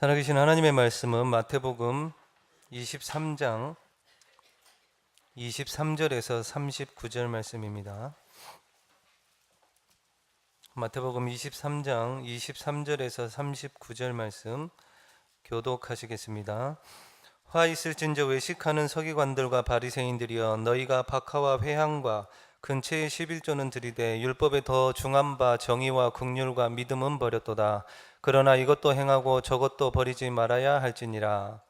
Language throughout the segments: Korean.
살아계신 하나님의 말씀은 마태복음 23장 23절에서 39절 말씀입니다. 마태복음 23장 23절에서 39절 말씀 교독하시겠습니다. 화 있을진저 외식하는 서기관들과 바리새인들이여, 너희가 박하와 회향과 근처의 11조는 들이되 율법에 더 중한 바 정의와 긍휼과 믿음은 버렸도다. 그러나 이것도 행하고 저것도 버리지 말아야 할지니라.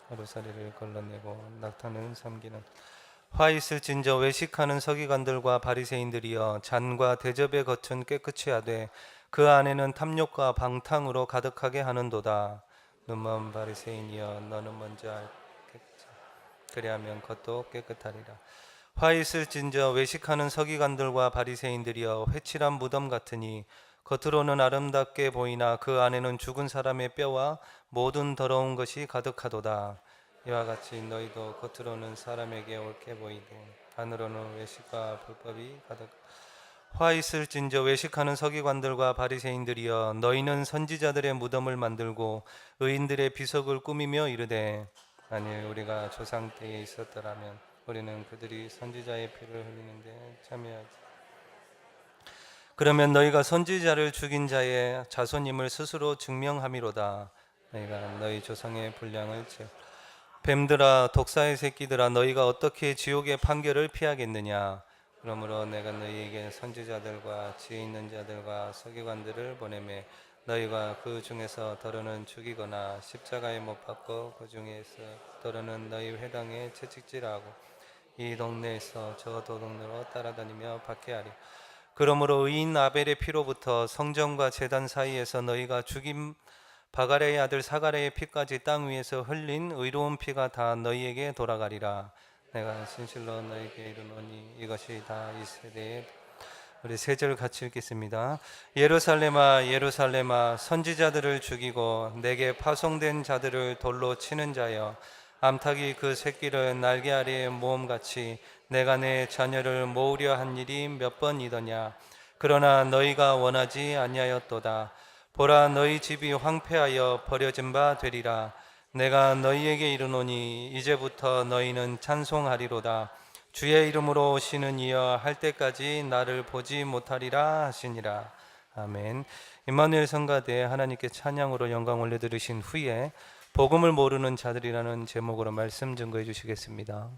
하루살이를 걸러내고 낙타는 삼기는. 화 있을진저 외식하는 서기관들과 바리새인들이여, 잔과 대접의 겉은 깨끗이 하되 그 안에는 탐욕과 방탕으로 가득하게 하는도다. 눈먼 바리새인이여, 너는 먼저 알겠지. 그리하면 겉도 깨끗하리라. 화 있을진저 외식하는 서기관들과 바리새인들이여, 회칠한 무덤 같으니 겉으로는 아름답게 보이나 그 안에는 죽은 사람의 뼈와 모든 더러운 것이 가득하도다. 이와 같이 너희도 겉으로는 사람에게 옳게 보이되 안으로는 외식과 불법이 가득. 화 있을진저 외식하는 서기관들과 바리새인들이여, 너희는 선지자들의 무덤을 만들고 의인들의 비석을 꾸미며 이르되, 만일 우리가 조상 때에 있었더라면 우리는 그들이 선지자의 피를 흘리는데 참여하지. 그러면 너희가 선지자를 죽인 자의 자손임을 스스로 증명함이로다. 너희가 너희 조상의 분량을 채. 뱀들아, 독사의 새끼들아, 너희가 어떻게 지옥의 판결을 피하겠느냐. 그러므로 내가 너희에게 선지자들과 지혜 있는 자들과 서기관들을 보내매 너희가 그 중에서 더러는 죽이거나 십자가에 못 박고 그 중에서 더러는 너희 회당에 채찍질하고 이 동네에서 저 동네로 따라다니며 박해하리. 그러므로 의인 아벨의 피로부터 성전과 제단 사이에서 너희가 죽인 바가레의 아들 사가랴의 피까지 땅 위에서 흘린 의로운 피가 다 너희에게 돌아가리라. 내가 진실로 너희에게 이르노니 이것이 다 이 세대에. 우리 세 절 같이 읽겠습니다. 예루살렘아 예루살렘아, 선지자들을 죽이고 내게 파송된 자들을 돌로 치는 자여, 암탉이 그 새끼를 날개 아래에 모음같이 내가 내 자녀를 모으려 한 일이 몇 번이더냐. 그러나 너희가 원하지 아니하였도다. 보라, 너희 집이 황폐하여 버려진 바 되리라. 내가 너희에게 이르노니 이제부터 너희는 찬송하리로다. 주의 이름으로 오시는 이여 할 때까지 나를 보지 못하리라 하시니라. 아멘. 임마누엘 성가대 하나님께 찬양으로 영광 올려드리신 후에 복음을 모르는 자들이라는 제목으로 말씀 증거해 주시겠습니다.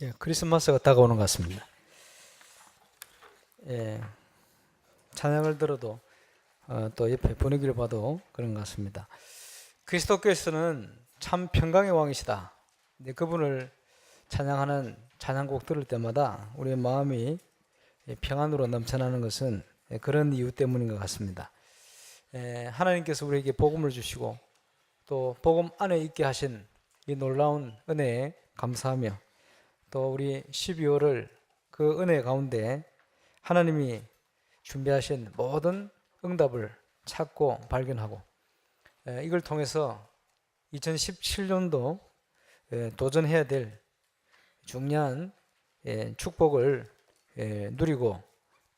예, 크리스마스가 다가오는 것 같습니다. 예, 찬양을 들어도 또 옆에 분위기를 봐도 그런 것 같습니다. 그리스도께서는 참 평강의 왕이시다. 근데 그분을 찬양하는 찬양곡 들을 때마다 우리의 마음이 평안으로 넘쳐나는 것은 그런 이유 때문인 것 같습니다. 하나님께서 우리에게 복음을 주시고 또 복음 안에 있게 하신 이 놀라운 은혜에 감사하며 또 우리 12월을 그 은혜 가운데 하나님이 준비하신 모든 응답을 찾고 발견하고 이걸 통해서 2017년도 도전해야 될 중요한 축복을 누리고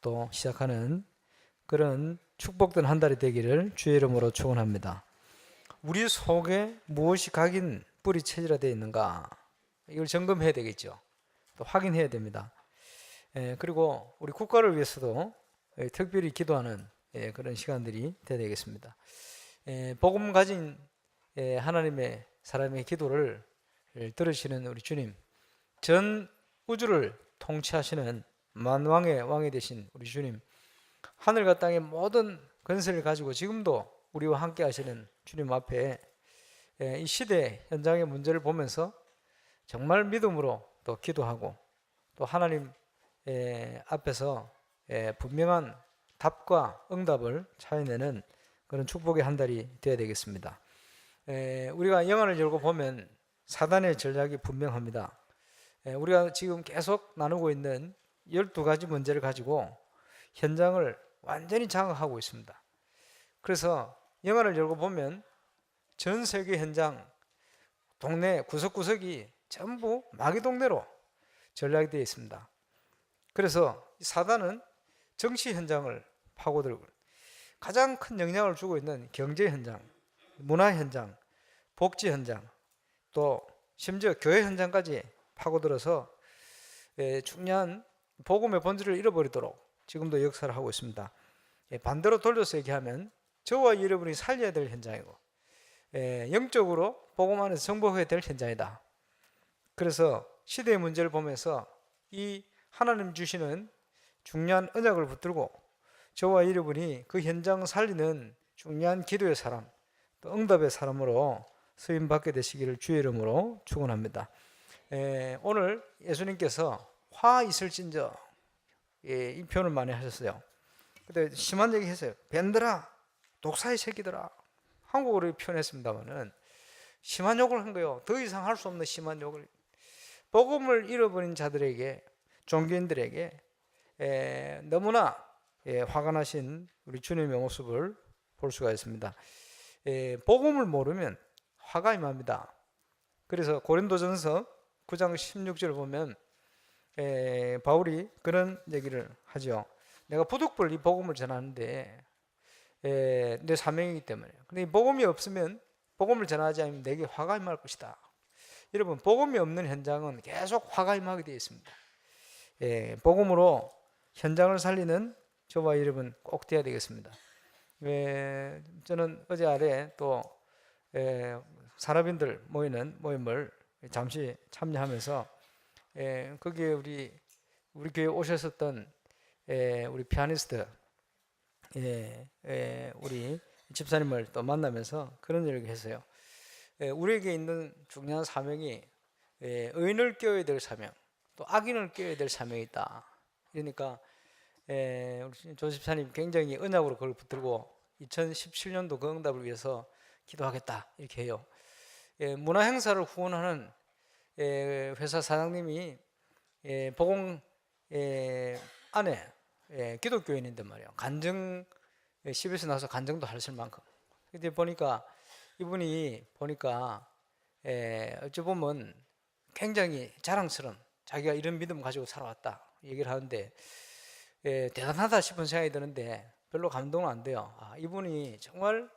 또 시작하는 그런 축복된 한 달이 되기를 주의 이름으로 축원합니다. 우리 속에 무엇이 각인 뿌리 체질화되어 있는가, 이걸 점검해야 되겠죠. 또 확인해야 됩니다. 그리고 우리 국가를 위해서도 특별히 기도하는 그런 시간들이 되어야 되겠습니다. 복음 가진 하나님의 사람의 기도를 들으시는 우리 주님, 전 우주를 통치하시는 만왕의 왕이 되신 우리 주님, 하늘과 땅의 모든 권세를 가지고 지금도 우리와 함께 하시는 주님 앞에 이 시대 현장의 문제를 보면서 정말 믿음으로 또 기도하고 또 하나님 앞에서 분명한 답과 응답을 찾아내는 그런 축복의 한 달이 되어야 되겠습니다. 우리가 영화를 열고 보면 사단의 전략이 분명합니다. 우리가 지금 계속 나누고 있는 12가지 문제를 가지고 현장을 완전히 장악하고 있습니다. 그래서 영화를 열고 보면 전 세계 현장, 동네 구석구석이 전부 마귀 동네로 전략이 되어 있습니다. 그래서 사단은 정치 현장을 파고들고 가장 큰 영향을 주고 있는 경제 현장, 문화 현장, 복지 현장, 또 심지어 교회 현장까지 파고들어서 중요한 복음의 본질을 잃어버리도록 지금도 역사를 하고 있습니다. 반대로 돌려서 얘기하면 저와 여러분이 살려야 될 현장이고 영적으로 복음 안에서 정복해야 될 현장이다. 그래서 시대의 문제를 보면서 이 하나님 주시는 중요한 언약을 붙들고 저와 여러분이 그 현장 살리는 중요한 기도의 사람, 또 응답의 사람으로 쓰임받게 되시기를 주의 이름으로 축원합니다. 오늘 예수님께서 화 있을진저, 이 표현을 많이 하셨어요. 근데 심한 얘기 했어요. 밴드라, 독사의 새끼들아. 한국어로 표현했습니다만은 심한 욕을 한 거예요. 더 이상 할 수 없는 심한 욕을. 복음을 잃어버린 자들에게, 종교인들에게 너무나 화가 나신 우리 주님의 모습을 볼 수가 있습니다. 복음을 모르면 화가 임합니다. 그래서 고린도전서 9장 16절을 보면 바울이 그런 얘기를 하죠. 내가 부득불 이 복음을 전하는데 내 사명이기 때문에. 근데 이 복음이 없으면, 복음을 전하지 않으면 내게 화가 임할 것이다. 여러분, 복음이 없는 현장은 계속 화가 임하게 되어 있습니다. 복음으로 현장을 살리는 저와 여러분 꼭 되어야 되겠습니다. 저는 어제 아래 또 산업인들 모이는 모임을 잠시 참여하면서 거기에 우리 교회 오셨었던 우리 피아니스트 우리 집사님을 또 만나면서 그런 얘기를 했어요. 우리에게 있는 중요한 사명이 의인을 깨워야 될 사명, 또 악인을 깨워야 될 사명이 있다. 그러니까 우리 조 집사님 굉장히 언약으로 그걸 붙들고 2017년도 그 응답을 위해서 기도하겠다 이렇게 해요. 문화 행사를 후원하는 회사 사장님이 복음 안에 기독교인인데 말이에요. 간증 10에서 나서 간증도 하실 만큼. 근데 보니까 이분이 어찌 보면 굉장히 자랑스러운, 자기가 이런 믿음 가지고 살아왔다 얘기를 하는데 대단하다 싶은 생각이 드는데 별로 감동은 안 돼요. 이분이 정말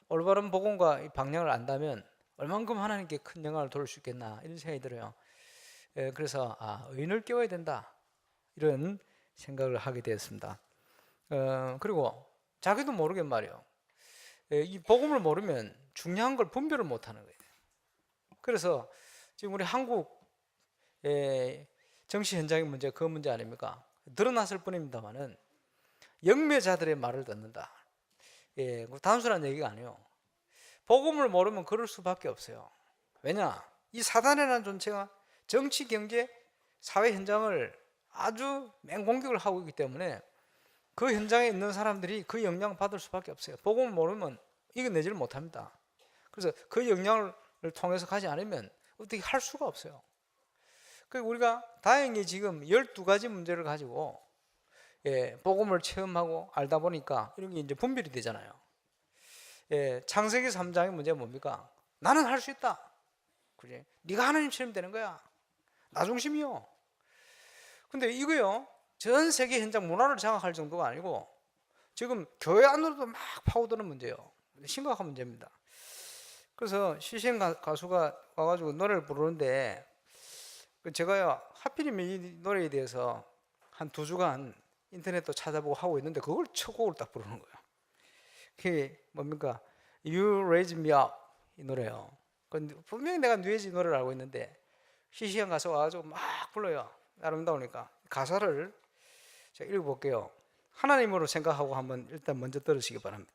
올바른 복음과 방향을 안다면 얼만큼 하나님께 큰 영광을 돌릴 수 있겠나 이런 생각이 들어요. 그래서 의인을 깨워야 된다 이런 생각을 하게 되었습니다. 그리고 자기도 모르게 말이에요. 이 복음을 모르면 중요한 걸 분별을 못하는 거예요. 그래서 지금 우리 한국 정치 현장의 문제, 그 문제 아닙니까? 드러났을 뿐입니다만은 영매자들의 말을 듣는다. 단순한 얘기가 아니에요. 복음을 모르면 그럴 수밖에 없어요. 왜냐? 이 사단이라는 존재가 정치, 경제, 사회 현장을 아주 맹공격을 하고 있기 때문에 그 현장에 있는 사람들이 그 영향을 받을 수밖에 없어요. 복음을 모르면 이겨내지를 못합니다. 그래서 그 영향을 통해서 가지 않으면 어떻게 할 수가 없어요. 그리고 우리가 다행히 지금 12가지 문제를 가지고 복음을 체험하고 알다 보니까 이런 게 이제 분별이 되잖아요. 창세기 3장의 문제가 뭡니까? 나는 할 수 있다. 그래? 네가 하나님처럼 되는 거야. 나 중심이요. 근데 이거요, 전 세계 현장 문화를 장악할 정도가 아니고 지금 교회 안으로도 막 파고드는 문제예요. 심각한 문제입니다. 그래서 시신 가수가 와가지고 노래를 부르는데 제가요 하필이면 이 노래에 대해서 한 2주간 인터넷도 찾아보고 하고 있는데 그걸 첫 곡을 딱 부르는 거예요. 그게 뭡니까? You Raise Me Up 이 노래요. 분명히 내가 뉴에이지 노래를 알고 있는데 시시한 가수 와가지고 막 불러요. 아름다우니까. 가사를 제가 읽어볼게요. 하나님으로 생각하고 한번 일단 먼저 들으시기 바랍니다.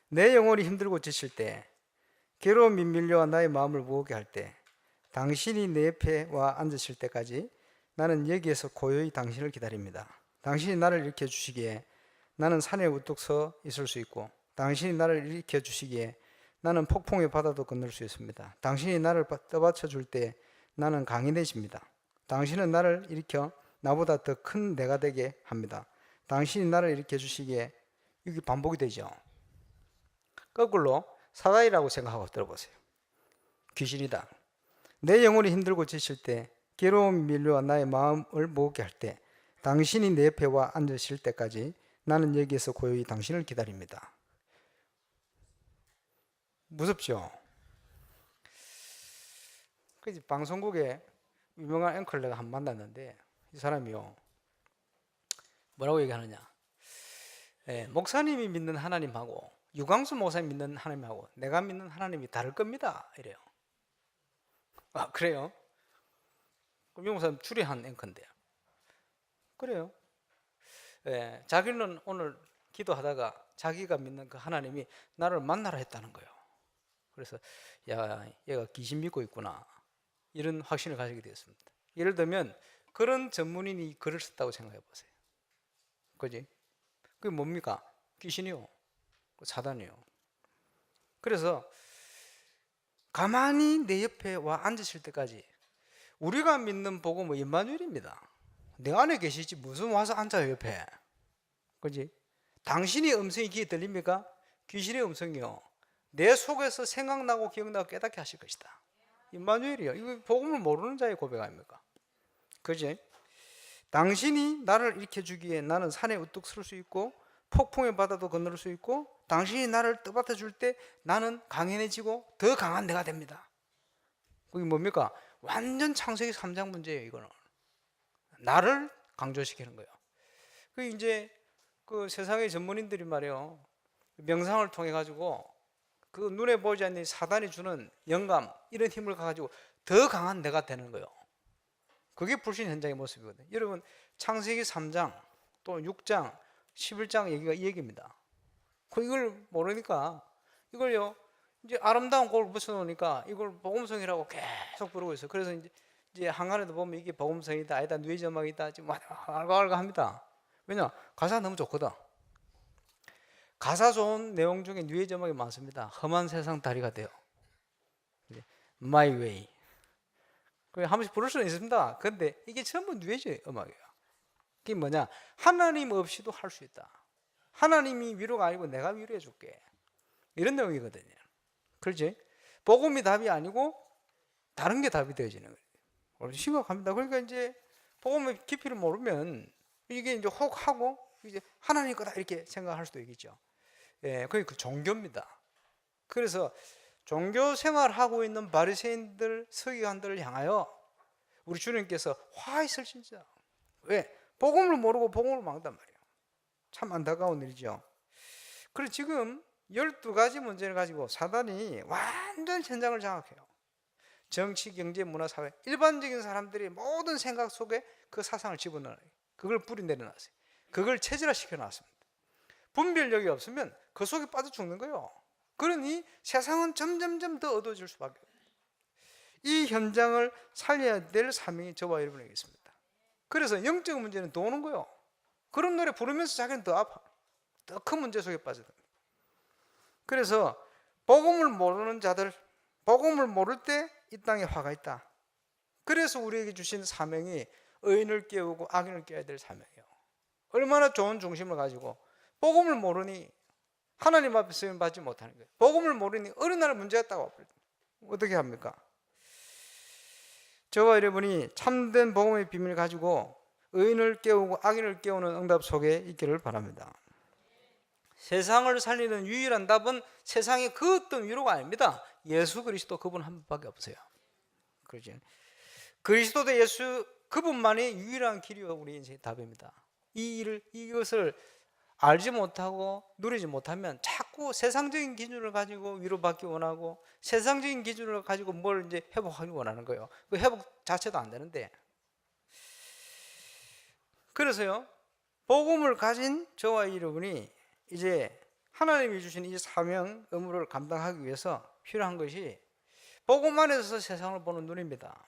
내 영혼이 힘들고 지칠 때, 괴로움이 밀려와 나의 마음을 무겁게 할 때, 당신이 내 옆에 와 앉으실 때까지 나는 여기에서 고요히 당신을 기다립니다. 당신이 나를 일으켜 주시기에 나는 산에 우뚝 서 있을 수 있고, 당신이 나를 일으켜 주시기에 나는 폭풍의 바다도 건널 수 있습니다. 당신이 나를 떠받쳐 줄 때 나는 강인해집니다. 당신은 나를 일으켜 나보다 더 큰 내가 되게 합니다. 당신이 나를 일으켜 주시기에, 이게 반복이 되죠. 거꾸로 사다리라고 생각하고 들어보세요. 귀신이다. 내 영혼이 힘들고 지칠 때, 괴로움이 밀려와 나의 마음을 무겁게 할 때, 당신이 내 옆에 와 앉으실 때까지 나는 여기에서 고요히 당신을 기다립니다. 무섭죠? 그래서 방송국에 유명한 앵커를 내가 한 번 만났는데 이 사람이요 뭐라고 얘기하느냐, 목사님이 믿는 하나님하고 유광수 목사님 믿는 하나님하고 내가 믿는 하나님이 다를 겁니다 이래요. 아 그래요? 그럼 유 목사님 추리한 앵커인데요. 그래요. 자기는 오늘 기도하다가 자기가 믿는 그 하나님이 나를 만나라 했다는 거예요. 그래서 야 얘가 귀신 믿고 있구나 이런 확신을 가지게 되었습니다. 예를 들면 그런 전문인이 글을 썼다고 생각해 보세요. 그지? 그게 뭡니까? 귀신이요, 사단이요. 그래서 가만히 내 옆에 와 앉으실 때까지 우리가 믿는 복음은 임마누엘입니다. 내 안에 계시지 무슨 와서 앉아요 옆에. 그지? 당신이 음성이 귀에 들립니까? 귀신의 음성이요, 내 속에서 생각나고 기억나고 깨닫게 하실 것이다. 임마누엘이요. 이거 복음을 모르는 자의 고백 아닙니까? 그지? 당신이 나를 일으켜 주기에 나는 산에 우뚝 설 수 있고 폭풍의 바다도 건널 수 있고, 당신이 나를 떠받쳐 줄 때 나는 강인해지고 더 강한 내가 됩니다. 그게 뭡니까? 완전 창세기 3장 문제예요. 이거는 나를 강조시키는 거예요. 그 이제 그 세상의 전문인들이 말이에요, 명상을 통해 가지고 그 눈에 보이지 않는 사단이 주는 영감 이런 힘을 가지고 더 강한 내가 되는 거예요. 그게 불신 현장의 모습이거든요. 여러분 창세기 3장 또 6장 11장 얘기가 이 얘기입니다. 이걸 모르니까 이걸요 이제 아름다운 곡을 붙여놓으니까 이걸 복음성이라고 계속 부르고 있어요. 그래서 이제 한간에도 보면 이게 복음성이다 아니다 누에지 음악이다 지금 알갈갈합니다. 왜냐? 가사가 너무 좋거든. 가사 좋은 내용 중에 뉴에이지 음악이 많습니다. 험한 세상 다리가 돼요. My Way. 한 번씩 부를 수는 있습니다. 그런데 이게 전부 뉴에이지 음악이에요. 그게 뭐냐? 하나님 없이도 할 수 있다. 하나님이 위로가 아니고 내가 위로해 줄게. 이런 내용이거든요. 그렇지? 복음이 답이 아니고 다른 게 답이 되어지는 거예요. 심각합니다. 그러니까 이제 복음의 깊이를 모르면 이게 이제 혹 하고 이제 하나님 거다 이렇게 생각할 수도 있겠죠. 그게 그 종교입니다. 그래서 종교 생활하고 있는 바리새인들, 서기관들을 향하여 우리 주님께서 화 있으시죠. 왜? 복음을 모르고 복음을 막단 말이에요. 참 안타까운 일이죠. 그리고 지금 12가지 문제를 가지고 사단이 완전 현장을 장악해요. 정치, 경제, 문화, 사회 일반적인 사람들이 모든 생각 속에 그 사상을 집어넣어요. 그걸 뿌리 내려놨어요. 그걸 체질화시켜 놨습니다. 분별력이 없으면 그 속에 빠져 죽는 거예요. 그러니 세상은 점점점 더 어두워질 수밖에 없어요. 이 현장을 살려야 될 사명이 저와 여러분에게 있습니다. 그래서 영적 문제는 더 오는 거예요. 그런 노래 부르면서 자기는 더 아파. 더 큰 문제 속에 빠져듭니다. 그래서 복음을 모르는 자들, 복음을 모를 때 이 땅에 화가 있다. 그래서 우리에게 주신 사명이 의인을 깨우고 악인을 깨워야 될 사명이에요. 얼마나 좋은 중심을 가지고 복음을 모르니 하나님 앞에 쓰임 받지 못하는 거예요. 복음을 모르니 어느 날 문제가 딱 와버립니다. 어떻게 합니까? 저와 여러분이 참된 복음의 비밀을 가지고 의인을 깨우고 악인을 깨우는 응답 속에 있기를 바랍니다. 세상을 살리는 유일한 답은 세상의 그 어떤 위로가 아닙니다. 예수 그리스도 그분 한 분밖에 없어요. 그렇죠? 그리스도 대 예수 그분만이 유일한 길이요 우리 인생의 답입니다. 이것을 알지 못하고 누리지 못하면 자꾸 세상적인 기준을 가지고 위로받기 원하고 세상적인 기준을 가지고 뭘 이제 회복하기 원하는 거예요. 그 회복 자체도 안 되는데. 그래서요, 복음을 가진 저와 여러분이 이제 하나님이 주신 이 사명 의무를 감당하기 위해서 필요한 것이 복음 안에서 세상을 보는 눈입니다.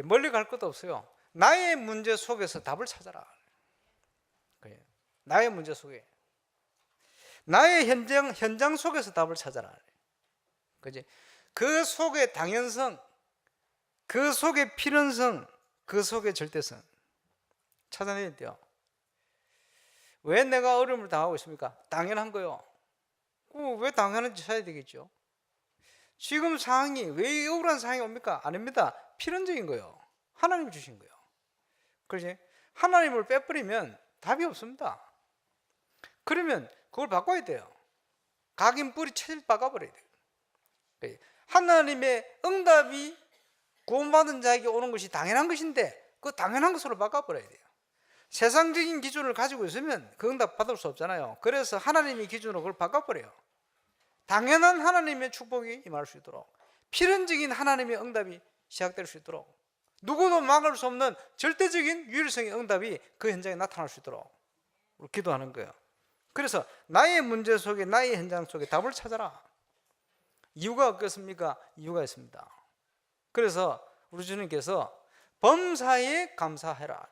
멀리 갈 것도 없어요. 나의 문제 속에서 답을 찾아라. 나의 문제 속에, 나의 현장 속에서 답을 찾아라. 그지? 그 속의 당연성, 그 속의 필연성, 그 속의 절대성 찾아내야 돼요. 왜 내가 어려움을 당하고 있습니까? 당연한 거요. 왜 당연한지 찾아야 되겠죠. 지금 상황이 왜 억울한 상황이 옵니까? 아닙니다. 필연적인 거예요. 하나님이 주신 거예요. 그렇지? 하나님을 빼버리면 답이 없습니다. 그러면 그걸 바꿔야 돼요. 각인 뿌리 체질 바꿔버려야 돼요. 하나님의 응답이 구원받은 자에게 오는 것이 당연한 것인데 그 당연한 것으로 바꿔버려야 돼요. 세상적인 기준을 가지고 있으면 그 응답 받을 수 없잖아요. 그래서 하나님의 기준으로 그걸 바꿔버려요. 당연한 하나님의 축복이 임할 수 있도록, 필연적인 하나님의 응답이 시작될 수 있도록, 누구도 막을 수 없는 절대적인 유일성의 응답이 그 현장에 나타날 수 있도록 기도하는 거예요. 그래서 나의 문제 속에, 나의 현장 속에 답을 찾아라. 이유가 없겠습니까? 이유가 있습니다. 그래서 우리 주님께서 범사에 감사해라.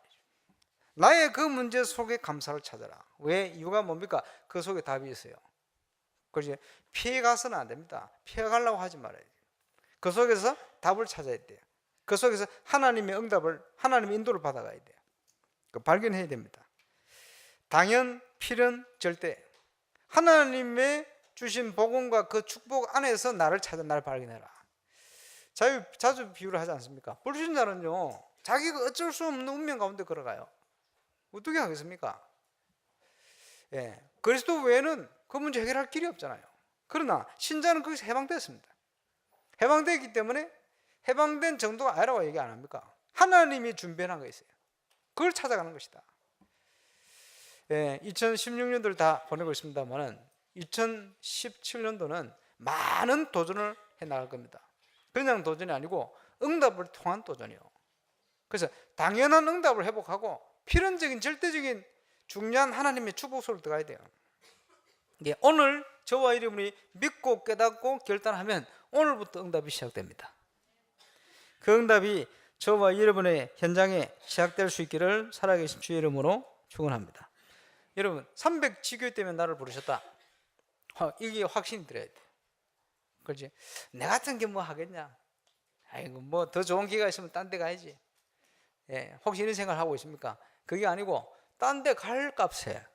나의 그 문제 속에 감사를 찾아라. 왜? 이유가 뭡니까? 그 속에 답이 있어요. 그렇지? 피해가서는 안 됩니다. 피해가려고 하지 말아야 돼요. 그 속에서 답을 찾아야 돼요. 그 속에서 하나님의 응답을, 하나님의 인도를 받아가야 돼요. 발견해야 됩니다. 당연, 필연, 절대. 하나님의 주신 복음과 그 축복 안에서 나를 찾아, 나를 발견해라. 자주 비유를 하지 않습니까? 불신자는요, 자기가 어쩔 수 없는 운명 가운데 걸어가요. 어떻게 하겠습니까? 예, 그리스도 외에는 그 문제 해결할 길이 없잖아요. 그러나 신자는 거기서 해방됐습니다. 해방됐기 때문에 해방된 정도가 아니라고 얘기 안 합니까? 하나님이 준비한 거 있어요. 그걸 찾아가는 것이다. 예, 2016년도를 다 보내고 있습니다만 2017년도는 많은 도전을 해나갈 겁니다. 그냥 도전이 아니고 응답을 통한 도전이요. 그래서 당연한 응답을 회복하고 필연적인 절대적인 중요한 하나님의 축복 속으로 들어가야 돼요. 예, 오늘 저와 여러분이 믿고 깨닫고 결단하면 오늘부터 응답이 시작됩니다. 그 응답이 저와 여러분의 현장에 시작될 수 있기를 살아계신 주의 이름으로 축원합니다. 여러분, 300지교회 때문에 나를 부르셨다. 이게 확신이 들어야 돼요. 그렇지? 내 같은 게 뭐 하겠냐? 아이고, 뭐 더 좋은 기회가 있으면 딴 데 가야지. 예, 혹시 이런 생각을 하고 있습니까? 그게 아니고 딴 데 갈 값에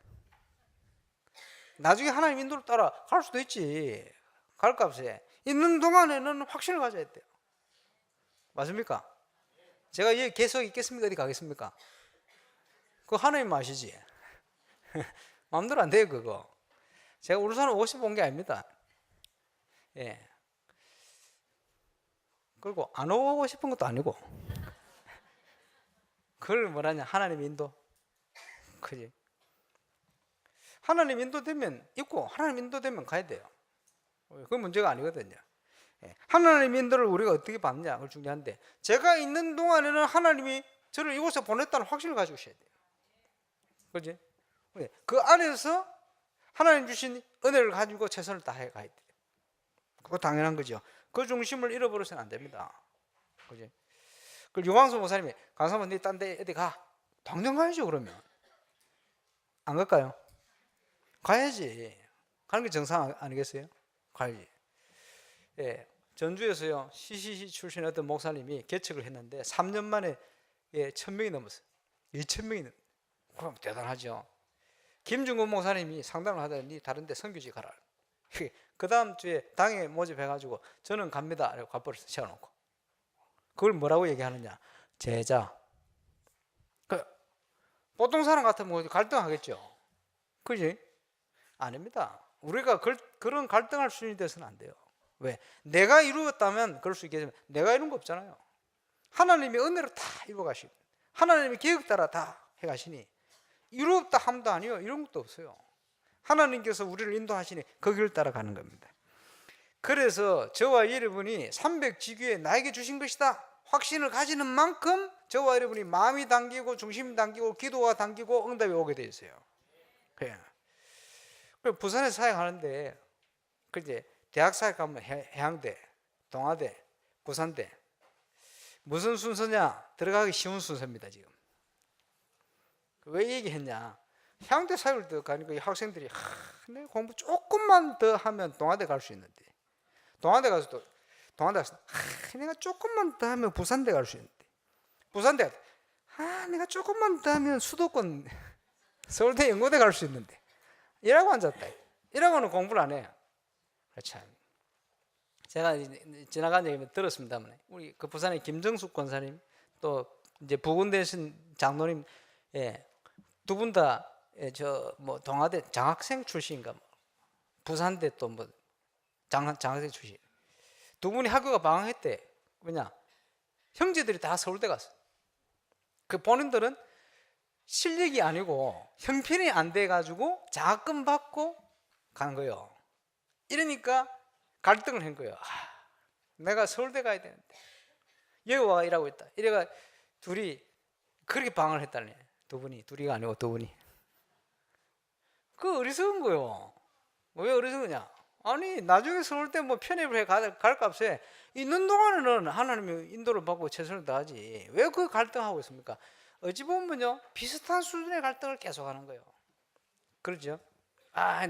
나중에 하나님 인도를 따라 갈 수도 있지. 갈 값에 있는 동안에는 확신을 가져야 돼요. 맞습니까? 제가 여기 계속 있겠습니까? 어디 가겠습니까? 그거 하나님 아시지? 마음대로 안 돼요, 그거. 제가 울산을 50 온 게 아닙니다. 예. 그리고 안 오고 싶은 것도 아니고. 그걸 뭐라냐? 하나님 인도. 그지? 하나님 인도되면 있고, 하나님 인도되면 가야 돼요. 그건 문제가 아니거든요. 하나님의 인도를 우리가 어떻게 받느냐, 그걸 중요한데, 제가 있는 동안에는 하나님이 저를 이곳에 보냈다는 확신을 가지고 있어야 돼요. 그렇지? 그 안에서 하나님 주신 은혜를 가지고 최선을 다해 가야 돼요. 그거 당연한 거죠. 그 중심을 잃어버려서는 안 됩니다. 그렇지? 그 유광수 목사님이 강사면 네 딴 데 어디 가? 당장 가야죠. 그러면 안 갈까요? 가야지. 가는 게 정상 아니겠어요? 가야지. 예, 전주에서요 CCC 출신 어떤 목사님이 개척을 했는데 3년 만에 1,000명이 넘었어요. 2,000명이 넘었어요. 그럼 대단하죠. 김중곤 목사님이 상담을 하더니 다른 데 선교지 가라. 그 다음 주에 당에 모집해가지고 저는 갑니다. 라고 갑버릇 세워놓고. 그걸 뭐라고 얘기하느냐. 제자. 보통 사람 같으면 갈등하겠죠. 그지? 아닙니다. 우리가 그런 갈등할 수준이 돼서는 안 돼요. 왜? 내가 이루었다면 그럴 수 있겠지만 내가 이룬 거 없잖아요. 하나님이 은혜로 다 이루어가시고 하나님이 계획 따라 다 해가시니 이루었다 함도 아니요. 이런 것도 없어요. 하나님께서 우리를 인도하시니 그 길을 따라가는 겁니다. 그래서 저와 여러분이 300지교에 나에게 주신 것이다 확신을 가지는 만큼 저와 여러분이 마음이 당기고 중심이 당기고 기도가 당기고 응답이 오게 돼 있어요. 그래. 부산에 사역하는데 그제 대학 사역하면 해양대, 동아대, 부산대 무슨 순서냐? 들어가기 쉬운 순서입니다. 지금 왜 얘기했냐? 해양대 사역을 더 가니까 이 학생들이 내 공부 조금만 더 하면 동아대 갈 수 있는데 동아대 가서 또 동아대 가서 내가 조금만 더 하면 부산대 갈 수 있는데 부산대 내가 조금만 더 하면 수도권 서울대 연고대 갈 수 있는데 이라고 앉았다. 이라고는 공부를 안 해요. 참 제가 지나간 얘기 들었습니다만 우리 그 부산의 김정숙 권사님 또 이제 부군대신 장로님 두 분 다 저 뭐 동아대 장학생 출신인가 뭐 부산대 또 뭐 장학생 출신 두 분이 학교가 방황했대. 왜냐 형제들이 다 서울대 갔어. 그 본인들은 실력이 아니고 형편이 안 돼 가지고 장학금 받고 간 거예요. 이러니까 갈등을 한 거예요. 내가 서울대 가야 되는데 여기 와 일하고 있다. 이래가 둘이 그렇게 방황을 했다네. 두 분이 둘이가 아니고 두 분이. 그 어리석은 거요. 왜 어리석으냐? 아니 나중에 서울대 뭐 편입을 해 갈 값에 있는 동안에는 하나님의 인도를 받고 최선을 다하지. 왜 그 갈등하고 있습니까? 어찌 보면요 비슷한 수준의 갈등을 계속하는 거예요. 그렇죠?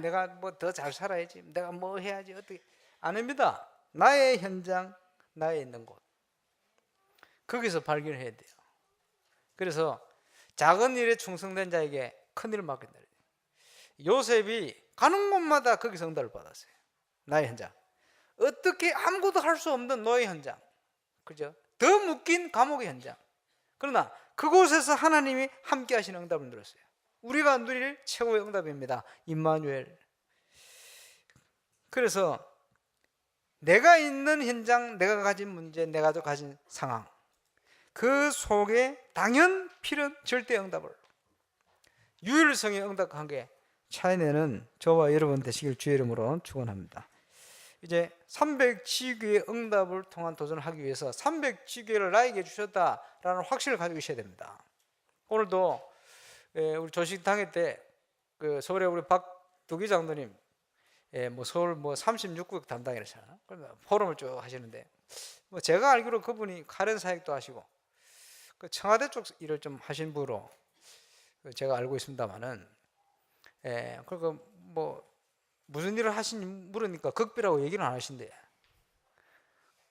내가 뭐 더 잘 살아야지. 내가 뭐 해야지. 어떻게 아닙니다. 나의 현장, 나의 있는 곳 거기서 발견해야 돼요. 그래서 작은 일에 충성된 자에게 큰 일을 맡긴다. 요셉이 가는 곳마다 거기서 응답을 받았어요. 나의 현장. 어떻게 아무것도 할 수 없는 노예 현장. 그죠? 더 묶인 감옥의 현장. 그러나 그곳에서 하나님이 함께 하시는 응답을 누렸어요. 우리가 누릴 최고의 응답입니다. 임마누엘. 그래서 내가 있는 현장, 내가 가진 문제, 내가 가진 상황 그 속에 당연 필연 절대 응답을 유일성의 응답 관계 차이내는 저와 여러분 되시길 주의 이름으로 축원합니다. 이제 300지교의 응답을 통한 도전을 하기 위해서 300지교를 나에게 주셨다라는 확신을 가지고 있어야 됩니다. 오늘도 우리 조식 당회 때 그 서울에 우리 박두기 장로님 뭐 서울 뭐 36국 담당이라잖아요. 포럼을 쭉 하시는데 뭐 제가 알기로 그분이 카렌 사역도 하시고 그 청와대 쪽 일을 좀 하신 분으로 제가 알고 있습니다만은 그러니까 뭐 무슨 일을 하신 물으니까 극비라고 얘기는 안 하신대.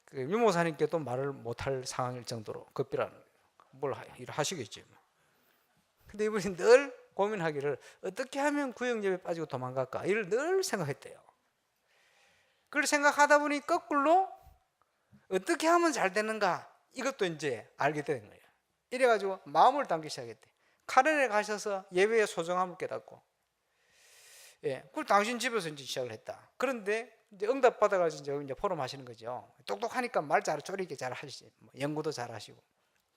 그 유모사님께도 말을 못할 상황일 정도로 극비라는 뭘 일을 하시겠지. 근데 이분이 늘 고민하기를 어떻게 하면 구역엽에 빠지고 도망갈까 이를 늘 생각했대요. 그걸 생각하다 보니 거꾸로 어떻게 하면 잘 되는가 이것도 이제 알게 되는 거예요. 이래가지고 마음을 담기 시작했대. 카렌에 가셔서 예배의 소중함을 깨닫고 그걸 당신 집에서 이제 시작을 했다. 그런데 이제 응답 받아가지고 이제 포럼 하시는 거죠. 똑똑하니까 말 잘 쪼리게 잘 하시지, 연구도 잘 하시고.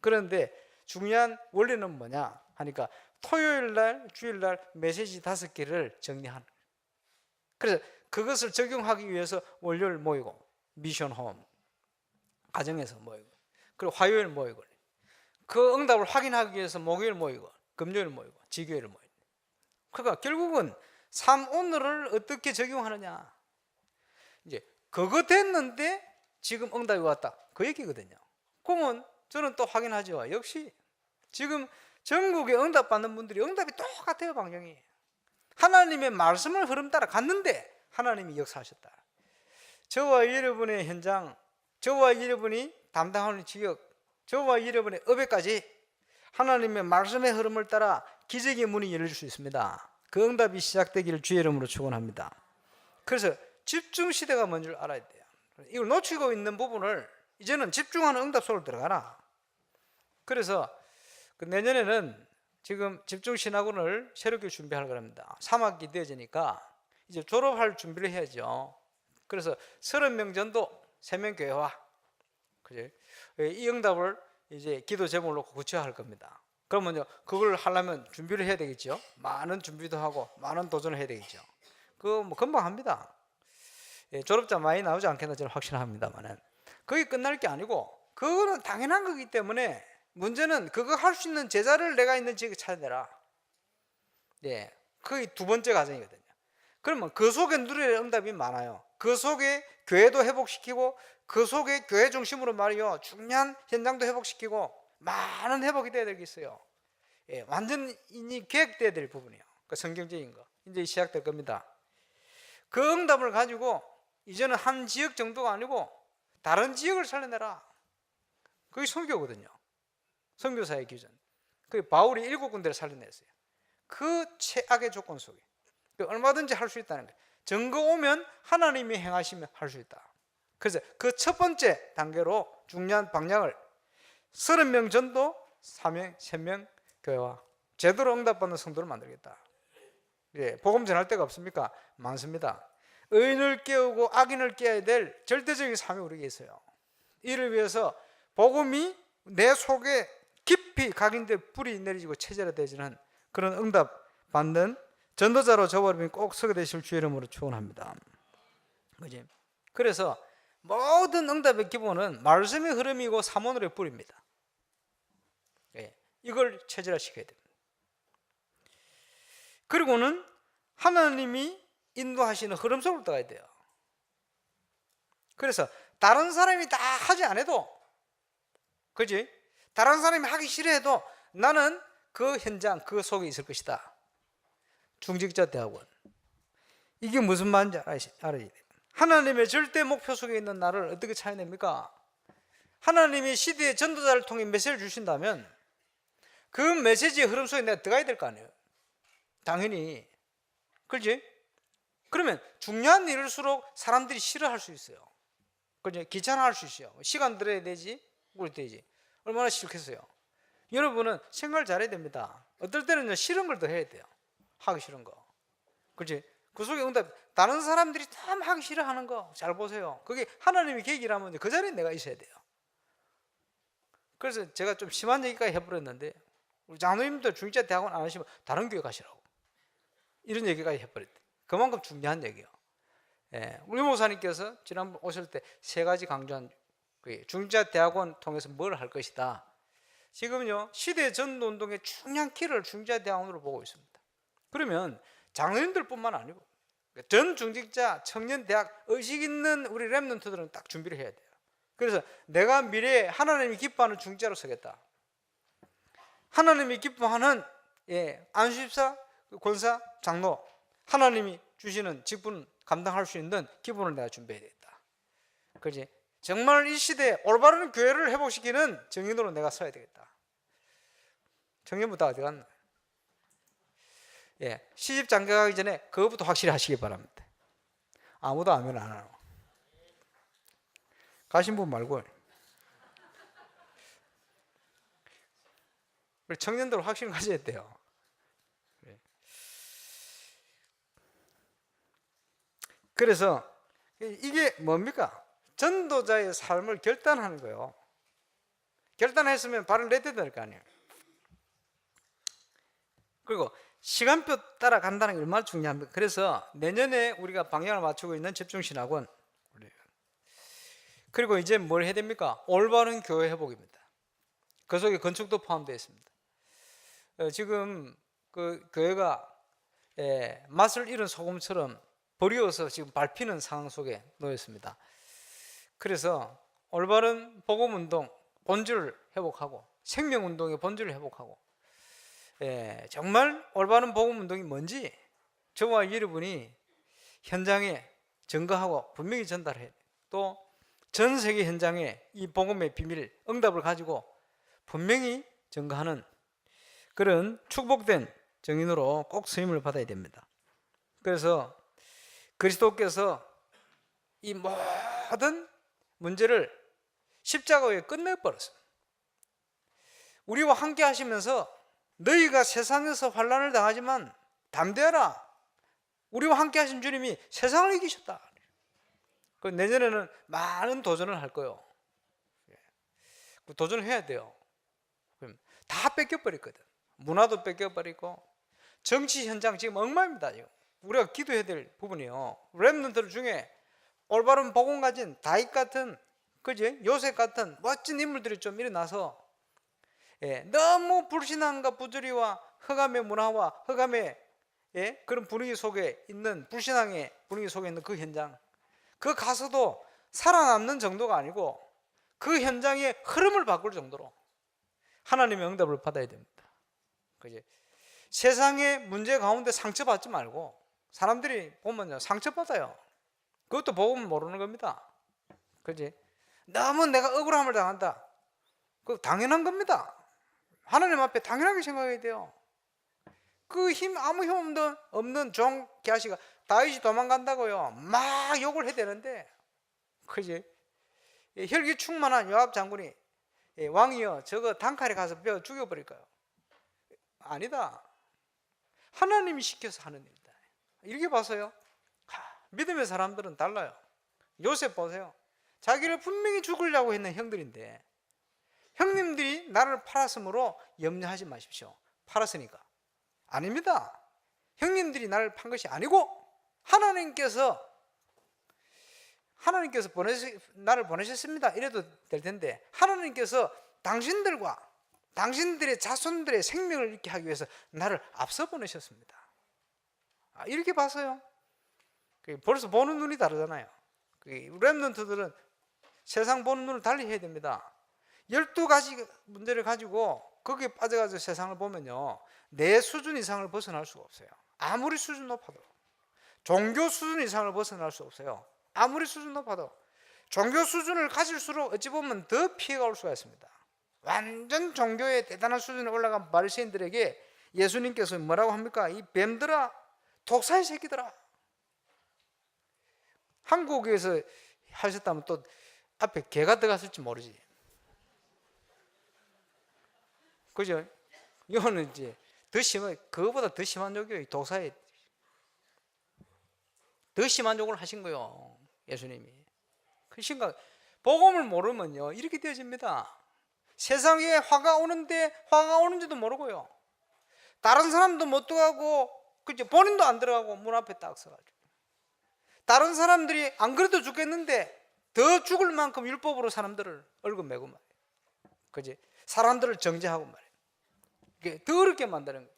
그런데 중요한 원리는 뭐냐 하니까 토요일 날, 주일 날 메시지 5개를 정리하는 거예요. 그래서 그것을 적용하기 위해서 월요일 모이고 미션홈 가정에서 모이고, 그리고 화요일 모이고, 그 응답을 확인하기 위해서 목요일 모이고, 금요일 모이고, 지교일 모이고. 그러니까 결국은 삶 오늘을 어떻게 적용하느냐. 이제 그거 됐는데 지금 응답이 왔다, 그 얘기거든요. 그러면 저는 또 확인하죠. 역시 지금 전국에 응답 받는 분들이 응답이 똑같아요. 방향이 하나님의 말씀을 흐름 따라 갔는데 하나님이 역사하셨다. 저와 여러분의 현장, 저와 여러분이 담당하는 지역, 저와 여러분의 업에까지 하나님의 말씀의 흐름을 따라 기적의 문이 열릴 수 있습니다. 그 응답이 시작되기를 주의 이름으로 축원합니다. 그래서 집중 시대가 뭔 줄 알아야 돼요. 이걸 놓치고 있는 부분을 이제는 집중하는 응답 속으로 들어가라. 그래서 내년에는 지금 집중신학원을 새롭게 준비할 겁니다. 3학기 되어지니까 이제 졸업할 준비를 해야죠. 그래서 30명 전도 3명 교회화, 그죠? 이 응답을 이제 기도 제목을 놓고 구체화할 겁니다. 그러면요, 그걸 하려면 준비를 해야 되겠죠. 많은 준비도 하고 많은 도전을 해야 되겠죠. 그거 뭐 금방 합니다. 졸업자 많이 나오지 않겠나 저는 확신합니다만은, 그게 끝날 게 아니고 그거는 당연한 거기 때문에 문제는 그거 할 수 있는 제자를 내가 있는 지역에 찾아내라. 네, 그게 두 번째 과정이거든요. 그러면 그 속에 누릴 응답이 많아요. 그 속에 교회도 회복시키고, 그 속에 교회 중심으로 말이요, 중요한 현장도 회복시키고, 많은 회복이 돼야 되겠어요. 예, 완전히 계획돼야 될 부분이에요. 그 성경적인 거 이제 시작될 겁니다. 그 응답을 가지고 이제는 한 지역 정도가 아니고 다른 지역을 살려내라. 그게 선교거든요. 선교사의 기준. 그 바울이 7군데를 살려냈어요. 그 최악의 조건 속에 얼마든지 할 수 있다는 거예요. 증거 오면 하나님이 행하시면 할 수 있다. 그래서 그 첫 번째 단계로 중요한 방향을 30명 전도, 3명 교회와 제대로 응답받는 성도를 만들겠다. 예, 복음 전할 데가 없습니까? 많습니다. 의인을 깨우고 악인을 깨야 될 절대적인 삶이 우리에게 있어요. 이를 위해서 복음이 내 속에 깊이 각인돼 뿌리 내리지고 체질화되지는 그런 응답 받는 전도자로 저와 여러분이 꼭 서게 되실 주의 이름으로 축원합니다. 그지? 그래서 모든 응답의 기본은 말씀의 흐름이고 사모늘의 뿌리입니다. 예, 이걸 체질화시켜야 됩니다. 그리고는 하나님이 인도하시는 흐름 속으로 들어가야 돼요. 그래서 다른 사람이 다 하지 않아도, 그지? 다른 사람이 하기 싫어해도 나는 그 현장, 그 속에 있을 것이다. 중직자 대학원. 이게 무슨 말인지 알아야 돼요. 하나님의 절대 목표 속에 있는 나를 어떻게 찾아냅니까? 하나님이 시대의 전도자를 통해 메시지를 주신다면 그 메시지의 흐름 속에 내가 들어가야 될 거 아니에요. 당연히. 그렇지? 그러면 중요한 일일수록 사람들이 싫어할 수 있어요. 그렇지? 귀찮아할 수 있어요. 시간 들어야 되지, 우리 되지. 얼마나 싫겠어요. 여러분은 생각을 잘해야 됩니다. 어떨 때는 싫은 걸 더 해야 돼요. 하기 싫은 거. 그렇지? 그 속에 응답, 다른 사람들이 참 하기 싫어하는 거 잘 보세요. 그게 하나님의 계획이라면 그 자리에 내가 있어야 돼요. 그래서 제가 좀 심한 얘기까지 해버렸는데, 우리 장로님들 중직자 대학원 안 하시면 다른 교회 가시라고, 이런 얘기까지 해버렸대. 그만큼 중요한 얘기예요. 예, 우리 목사님께서 지난번 오실 때 3가지 강조한 중직자 대학원 통해서 뭘 할 것이다. 지금요, 시대 전도운동의 중요한 키를 중직자 대학원으로 보고 있습니다. 그러면 장로님들뿐만 아니고 전 중직자, 청년 대학, 의식 있는 우리 렘넌트들은 딱 준비를 해야 돼요. 그래서 내가 미래에 하나님이 기뻐하는 중직자로 서겠다. 하나님이 기뻐하는 안수집사, 권사, 장로, 하나님이 주시는 직분 감당할 수 있는 기본을 내가 준비해야 되겠다. 그렇지? 정말 이 시대에 올바른 교회를 회복시키는 정인으로 내가 서야 되겠다. 청년부터 어디 갔나? 예, 시집 장가가기 전에 그것부터 확실히 하시기 바랍니다. 아무도 아멘 안 하고 가신 분 말고. 청년들 확신을 가져야 돼요. 그래서 이게 뭡니까? 전도자의 삶을 결단하는 거예요. 결단했으면 발을 내야 될 거 아니에요. 그리고 시간표 따라 간다는 게 얼마나 중요합니까? 그래서 내년에 우리가 방향을 맞추고 있는 집중신학원, 그리고 이제 뭘 해야 됩니까? 올바른 교회 회복입니다. 그 속에 건축도 포함되어 있습니다. 지금 그 교회가 맛을 잃은 소금처럼 버리어서 지금 밟히는 상황 속에 놓였습니다. 그래서 올바른 복음운동 본질을 회복하고 생명운동의 본질을 회복하고 정말 올바른 복음운동이 뭔지 저와 여러분이 현장에 증거하고 분명히 전달해야 돼요. 또 전 세계 현장에 이 복음의 비밀, 응답을 가지고 분명히 증거하는 그런 축복된 증인으로 꼭 쓰임을 받아야 됩니다. 그래서 그리스도께서 이 모든 문제를 십자가 위에 끝내버렸습니다. 우리와 함께 하시면서 너희가 세상에서 환난을 당하지만 담대하라. 우리와 함께 하신 주님이 세상을 이기셨다. 내년에는 많은 도전을 할 거예요. 도전을 해야 돼요. 다 뺏겨버렸거든. 문화도 뺏겨버리고 정치 현장 지금 엉망입니다. 지금. 우리가 기도해야 될 부분이요. 렘넌트 중에 올바른 복음 가진 다윗 같은, 그지? 요셉 같은 멋진 인물들이 좀 일어나서 너무 불신앙과 부조리와 흑암의 문화와 흑암의 그런 분위기 속에 있는, 불신앙의 분위기 속에 있는 그 현장, 그 가서도 살아남는 정도가 아니고 그 현장의 흐름을 바꿀 정도로 하나님의 응답을 받아야 됩니다. 그지? 세상의 문제 가운데 상처받지 말고, 사람들이 보면요 상처받아요. 그것도 복음을 모르는 겁니다. 그지? 너무 내가 억울함을 당한다. 그거 당연한 겁니다. 하나님 앞에 당연하게 생각해야 돼요. 그 힘, 아무 힘 없는 종 게하시가 다윗이 도망간다고요 막 욕을 해야 되는데, 그지? 혈기 충만한 요압 장군이 왕이여 저거 단칼에 가서 베어 죽여버릴까요? 아니다. 하나님이 시켜서 하는 일이다. 이렇게 봐서요, 믿음의 사람들은 달라요. 요셉 보세요. 자기를 분명히 죽으려고 했는 형들인데 형님들이 나를 팔았으므로 염려하지 마십시오. 팔았으니까. 아닙니다. 형님들이 나를 판 것이 아니고 하나님께서 나를 보내셨습니다. 이래도 될 텐데, 하나님께서 당신들과 당신들의 자손들의 생명을 잃게 하기 위해서 나를 앞서 보내셨습니다. 이렇게 봐서요. 벌써 보는 눈이 다르잖아요. 렘넌트들은 세상 보는 눈을 달리 해야 됩니다. 12가지 문제를 가지고 거기에 빠져가지고 세상을 보면요, 내 수준 이상을 벗어날 수가 없어요. 아무리 수준 높아도. 종교 수준 이상을 벗어날 수 없어요. 아무리 수준 높아도. 종교 수준을 가질수록 어찌 보면 더 피해가 올 수가 있습니다. 완전 종교의 대단한 수준에 올라간 바리새인들에게 예수님께서 뭐라고 합니까? 이 뱀들아, 독사의 새끼들아. 한국에서 하셨다면 또 앞에 개가 들어갔을지 모르지. 그죠? 이거는 이제 더 심한, 그거보다 더 심한 욕이에요. 독사의 더 심한 욕을 하신 거예요, 예수님이. 그 심각. 복음을 모르면요 이렇게 되어집니다. 세상에 화가 오는데 화가 오는지도 모르고요, 다른 사람도 못 들어가고, 그죠? 본인도 안 들어가고 문 앞에 딱 서가지고, 다른 사람들이 안 그래도 죽겠는데 더 죽을 만큼 율법으로 사람들을 얽어매고 말이에요. 그지? 사람들을 정죄하고 말이에요. 이게 더 어렵게 만드는 거예요.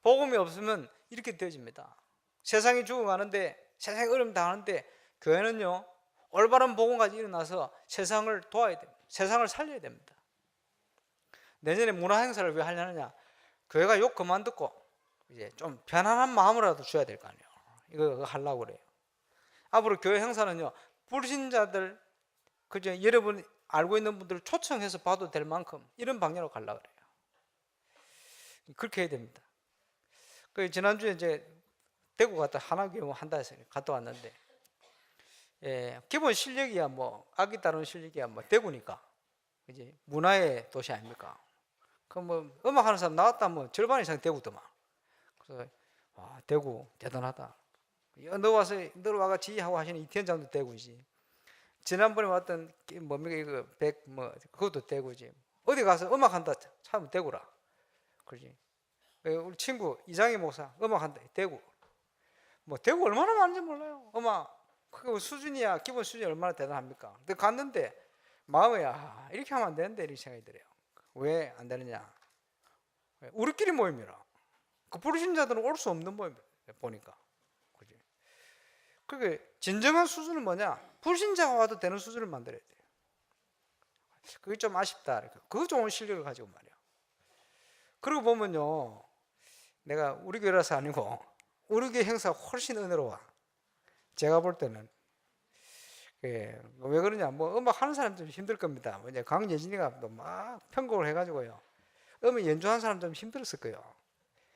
복음이 없으면 이렇게 되어집니다. 세상이 죽어가는데, 세상이 어려움 당하는데, 교회는요 올바른 복음까지 일어나서 세상을 도와야 됩니다. 세상을 살려야 됩니다. 내년에 문화 행사를 왜 하려느냐? 교회가 욕 그만 듣고 이제 좀 편안한 마음으로라도 줘야 될 거 아니에요. 이거 하려고 그래요. 앞으로 교회 행사는요, 불신자들, 그죠? 여러분 알고 있는 분들을 초청해서 봐도 될 만큼 이런 방향으로 가려고 그래요. 그렇게 해야 됩니다. 지난주에 이제 대구 갔다 하나교회 한다 해서 갔다 왔는데, 기본 실력이야 뭐 악기 다루는 실력이야 뭐 대구니까, 이제 문화의 도시 아닙니까? 그 뭐 음악 하는 사람 나왔다 뭐 절반 이상 대구더만. 그래서 와, 대구 대단하다. 너 와가 지휘하고 하시는 이태현장도 대구이지. 지난번에 왔던 뭡니까 이거 그것도 대구지. 어디 가서 음악 한다 참 대구라. 그러지. 우리 친구 이장희 목사 음악 한다 대구. 뭐 대구 얼마나 많은지 몰라요. 음악 그 수준이야, 기본 수준이 얼마나 대단합니까? 근데 갔는데 마음에 이렇게 하면 안 되는데 이렇게 생각이 들어요. 왜 안 되느냐? 우리끼리 모임이라. 그 불신자들은 올 수 없는 모임 보니까. 그지? 그게 진정한 수준은 뭐냐? 불신자가 와도 되는 수준을 만들어야 돼요. 그게 좀 아쉽다. 그 좋은 실력을 가지고 말이야. 그러고 보면요, 내가 우리 교회라서 아니고 우리 교회 행사가 훨씬 은혜로워. 제가 볼 때는 왜 그러냐? 뭐 음악 하는 사람 좀 힘들 겁니다. 이제 강예진이가 또 막 편곡을 해가지고요, 음악 연주하는 사람 좀 힘들었을 거예요.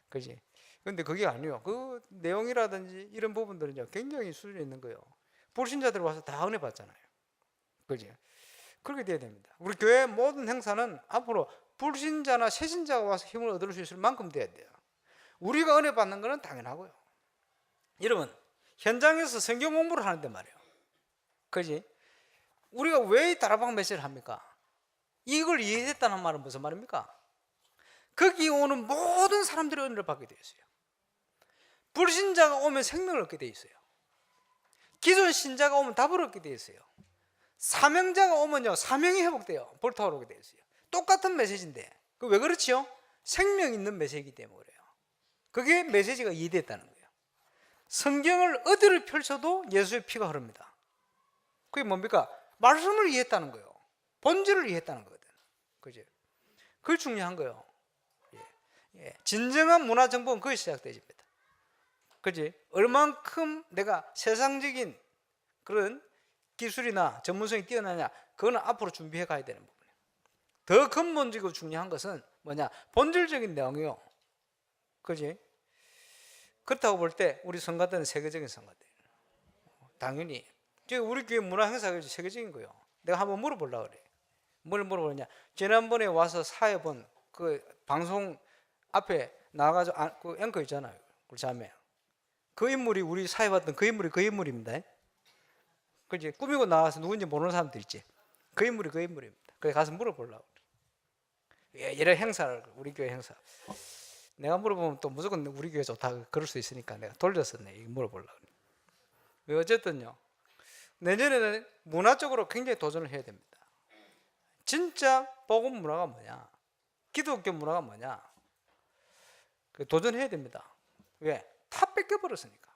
그지? 근데 그게 아니요. 그 내용이라든지 이런 부분들은요 굉장히 수준이 있는 거예요. 불신자들 와서 다 은혜 받잖아요. 그지? 그렇게 돼야 됩니다. 우리 교회 모든 행사는 앞으로 불신자나 새신자가 와서 힘을 얻을 수 있을 만큼 돼야 돼요. 우리가 은혜 받는 것은 당연하고요. 여러분, 현장에서 성경 공부를 하는데 말이에요. 그지? 우리가 왜 다락방 메시지를 합니까? 이걸 이해했다는 말은 무슨 말입니까? 거기 오는 모든 사람들이 은혜를 받게 되어 있어요. 불신자가 오면 생명을 얻게 되어 있어요. 기존 신자가 오면 답을 얻게 되어 있어요. 사명자가 오면요 사명이 회복돼요. 불타오르게 되어 있어요. 똑같은 메시지인데 그 왜 그렇지요? 생명 있는 메시지이기 때문에 그래요. 그게 메시지가 이해됐다는 거예요. 성경을 어디를 펼쳐도 예수의 피가 흐릅니다. 그게 뭡니까? 말씀을 이해했다는 거예요. 본질을 이해했다는 거거든. 그죠? 그게 중요한 거예요. 예. 진정한 문화 정복은 거기 시작되집니다. 그지? 얼만큼 내가 세상적인 그런 기술이나 전문성이 뛰어나냐, 그거는 앞으로 준비해 가야 되는 부분이에요. 더 근본적이고 중요한 것은 뭐냐? 본질적인 내용이요. 그지? 그렇다고 볼 때 우리 성가대는 세계적인 성가대. 당연히 우리 교회 문화 행사가 세계적인 거예요. 내가 한번 물어보려고 그래. 뭘 물어보느냐? 지난번에 와서 사회본 그 방송 앞에 나가가지고 그 앵커 있잖아요. 우리 자매. 그 인물이 우리 사회 봤던 그 인물입니다. 그지? 꾸미고 나와서 누군지 모르는 사람들 있지. 그 인물입니다. 그래 가서 물어보려고 그래. 이런 행사를 우리 교회 행사. 내가 물어보면 또 무조건 우리 교회 좋다 그럴 수 있으니까 내가 돌려서 물어보려고 그래. 어쨌든요. 내년에는 문화적으로 굉장히 도전을 해야 됩니다. 진짜 복음 문화가 뭐냐? 기독교 문화가 뭐냐? 도전해야 됩니다. 왜? 다 뺏겨버렸으니까.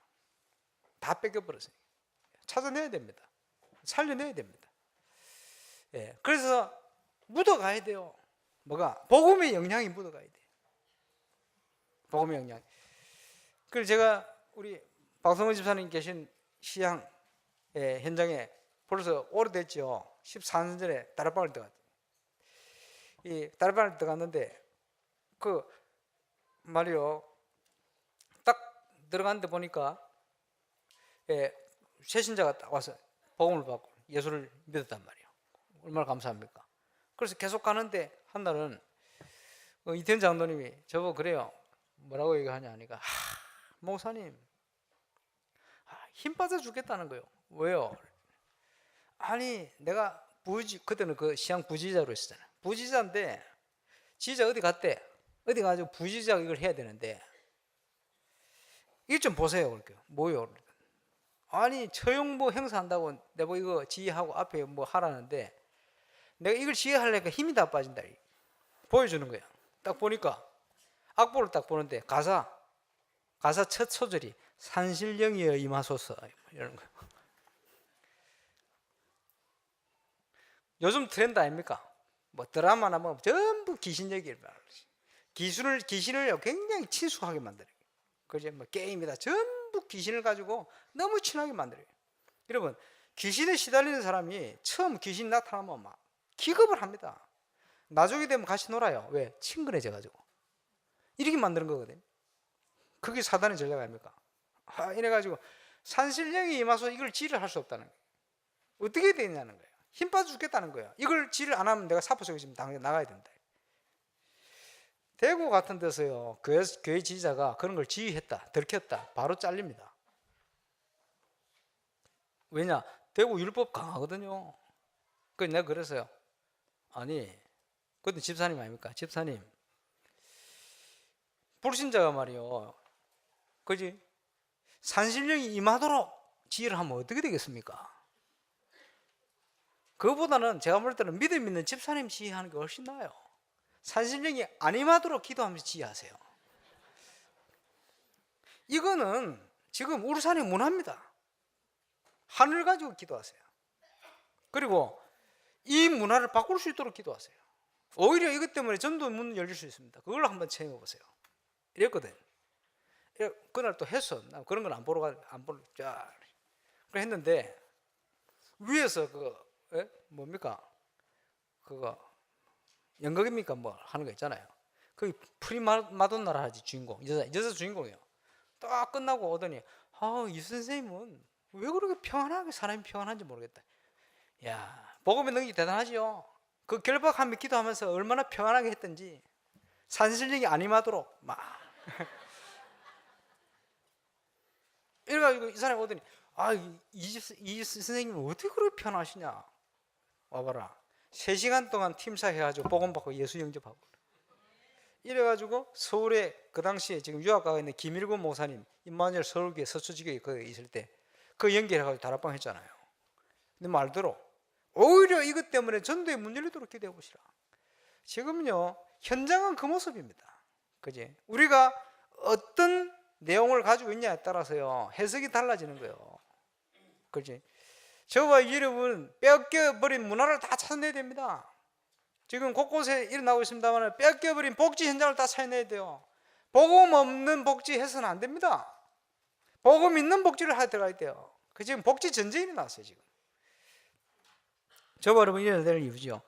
다 뺏겨버렸으니까. 찾아내야 됩니다. 살려내야 됩니다. 예, 그래서 묻어가야 돼요. 뭐가? 복음의 영향이 묻어가야 돼요. 복음의 영향. 그래서 제가 우리 박성호 집사님 계신 시향 현장에 벌써 오래됐죠. 14년 전에 다락방을 들어갔죠. 이 다락방을 들어갔는데 그 말이요, 딱 들어갔는데 보니까 새신자가 딱 와서 복음을 받고 예수를 믿었단 말이에요. 얼마나 감사합니까? 그래서 계속 가는데 한 날은 이태현 장로님이 저보고 그래요. 뭐라고 얘기하냐 하니까 목사님 힘 빠져 죽겠다는 거예요. 왜요? 아니 내가 그때는 그 시향 부지자로 했었잖아요. 부지자인데 지자 어디 갔대? 어디 가지고 부지자 이걸 해야 되는데 이것 좀 보세요. 그럴게요. 뭐요? 아니 처용보 행사한다고 내가 이거 지휘하고 앞에 뭐 하라는데 내가 이걸 지휘하려니까 힘이 다 빠진다. 보여주는 거야. 딱 보니까 악보를 딱 보는데 가사 첫 소절이 산신령이여 임하소서 이러는 거예요. 요즘 트렌드 아닙니까? 뭐 드라마나 뭐 전부 귀신 얘기를 말하지. 귀신을 굉장히 친숙하게 만들어요. 그죠? 뭐 게임이다 전부 귀신을 가지고 너무 친하게 만들어요. 여러분 귀신에 시달리는 사람이 처음 귀신 나타나면 막 기겁을 합니다. 나중에 되면 같이 놀아요. 왜? 친근해져 가지고 이렇게 만드는 거거든요. 그게 사단의 전략 아닙니까? 이래가지고 산신령이 임하소 이걸 지휘를 할 수 없다는 거예요. 어떻게 되냐는 거예요. 힘 빠져 죽겠다는 거예요. 이걸 지휘를 안 하면 내가 사포 속에 지금 당장 나가야 된다. 대구 같은 데서요 교회 지휘자가 그런 걸 지휘했다 들켰다 바로 잘립니다. 왜냐? 대구 율법 강하거든요. 그래서 내가 그랬어요. 아니 그때 집사님 아닙니까? 집사님 불신자가 말이요 그지? 산신령이 임하도록 지혜를 하면 어떻게 되겠습니까? 그거보다는 제가 볼 때는 믿음 있는 집사님 지혜하는 게 훨씬 나아요. 산신령이 안 임하도록 기도하면서 지혜하세요. 이거는 지금 울산의 문화입니다. 하늘 가지고 기도하세요. 그리고 이 문화를 바꿀 수 있도록 기도하세요. 오히려 이것 때문에 전도 문 열릴 수 있습니다. 그걸 한번 체험해 보세요. 이랬거든. 그날 또 했어. 나 그런 건 안 보러 자. 그래 했는데 위에서 뭡니까? 그거 연극입니까? 뭐 하는 거 있잖아요. 그 프리마돈나라 하지 주인공. 여자 주인공이에요. 딱 끝나고 오더니 이 선생님은 왜 그렇게 평안하게 사람이 평안한지 모르겠다. 야, 복음의 능력이 대단하지요. 그 결박하며 기도하면서 얼마나 평안하게 했던지 산신령이 안 임하도록 막 이래가지고 이 사람이 오더니 이 선생님은 어떻게 그렇게 편하시냐. 와봐라. 3시간 동안 팀사 해가지고 복음 받고 예수 영접하고 이래가지고 서울에 그 당시에 지금 유학 가고 있는 김일곤 목사님 임마누엘 서울교회 서초지교에 거기 있을 때 그 연결해가지고 다락방 했잖아요. 근데 말대로 오히려 이것 때문에 전도의 문 열리도록 기도해 보시라. 지금요 현장은 그 모습입니다. 그지? 우리가 어떤 내용을 가지고 있냐에 따라서요 해석이 달라지는 거예요. 그지? 저와 여러분 뺏겨버린 문화를 다 찾아내야 됩니다. 지금 곳곳에 일어나고 있습니다만 뺏겨버린 복지 현장을 다 찾아내야 돼요. 복음 없는 복지 해서는 안 됩니다. 복음 있는 복지를 하여 들어가야 돼요. 그 지금 복지 전쟁이 났어요. 지금 저와 여러분 이래야 될 이유죠.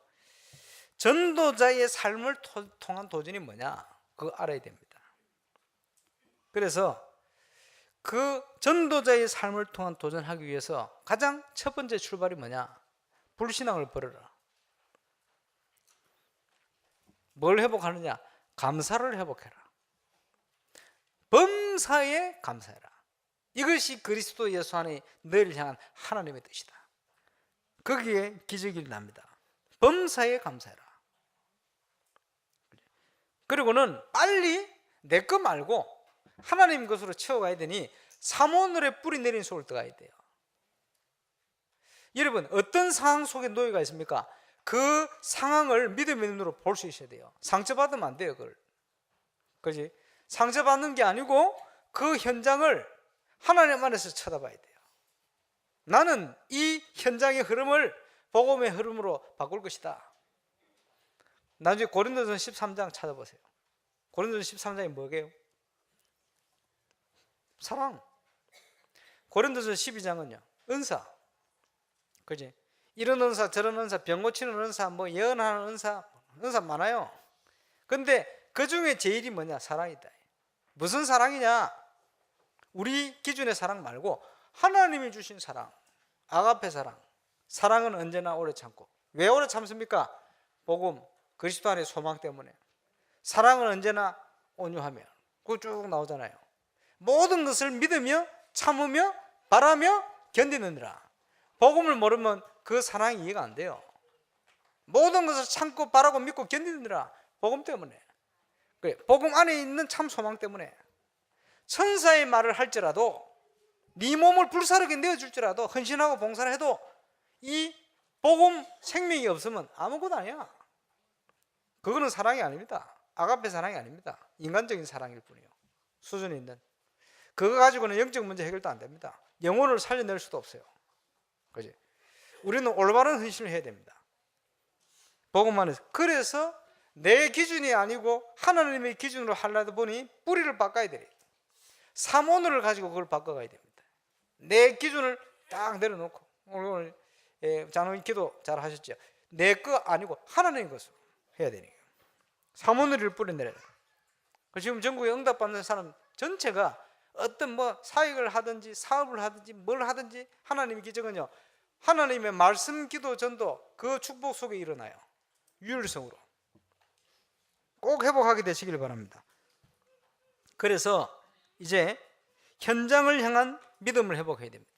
전도자의 삶을 통한 도전이 뭐냐 그거 알아야 됩니다. 그래서 그 전도자의 삶을 통한 도전하기 위해서 가장 첫 번째 출발이 뭐냐? 불신앙을 버려라. 뭘 회복하느냐? 감사를 회복해라. 범사에 감사해라. 이것이 그리스도 예수 안에 너희를 향한 하나님의 뜻이다. 거기에 기적이 일어납니다. 범사에 감사해라. 그리고는 빨리 내 거 말고 하나님 것으로 채워가야 되니 사모늘에 뿌리 내린 속을 떠가야 돼요. 여러분 어떤 상황 속에 놓여가 있습니까? 그 상황을 믿음의 눈으로 볼 수 있어야 돼요. 상처받으면 안 돼요. 그걸. 그렇지? 상처받는 게 아니고 그 현장을 하나님 안에서 쳐다봐야 돼요. 나는 이 현장의 흐름을 복음의 흐름으로 바꿀 것이다. 나중에 고린도전 13장 찾아보세요. 고린도전 13장이 뭐게요? 사랑. 고린도전 12장은요 은사. 그지? 이런 은사 저런 은사 병 고치는 은사 뭐 예언하는 은사 많아요. 근데 그 중에 제일이 뭐냐? 사랑이다. 무슨 사랑이냐? 우리 기준의 사랑 말고 하나님이 주신 사랑, 아가페 사랑. 사랑은 언제나 오래 참고. 왜 오래 참습니까? 복음, 그리스도 안의 소망 때문에. 사랑은 언제나 온유하며. 그거 쭉 나오잖아요. 모든 것을 믿으며 참으며 바라며 견디느니라. 복음을 모르면 그 사랑이 이해가 안 돼요. 모든 것을 참고 바라고 믿고 견디느니라. 복음 때문에. 그래, 복음 안에 있는 참 소망 때문에. 천사의 말을 할지라도 네 몸을 불사르게 내어줄지라도 헌신하고 봉사를 해도 이 복음 생명이 없으면 아무것도 아니야. 그거는 사랑이 아닙니다. 아가페 사랑이 아닙니다. 인간적인 사랑일 뿐이에요. 수준이 있는. 그거 가지고는 영적 문제 해결도 안 됩니다. 영혼을 살려낼 수도 없어요. 그지? 우리는 올바른 헌신을 해야 됩니다. 복음 안에서. 그래서 내 기준이 아니고 하나님의 기준으로 하려다 보니 뿌리를 바꿔야 돼요. 사모늘을 가지고 그걸 바꿔가야 됩니다. 내 기준을 딱 내려놓고 오늘 장로님 기도 잘 하셨죠. 내 거 아니고 하나님의 것으로 해야 되니까 사모늘을 뿌려내려야 돼요. 지금 전국에 응답받는 사람 전체가 어떤 뭐 사역을 하든지 사업을 하든지 뭘 하든지 하나님의 기적은요 하나님의 말씀 기도 전도 그 축복 속에 일어나요. 유일성으로 꼭 회복하게 되시길 바랍니다. 그래서 이제 현장을 향한 믿음을 회복해야 됩니다.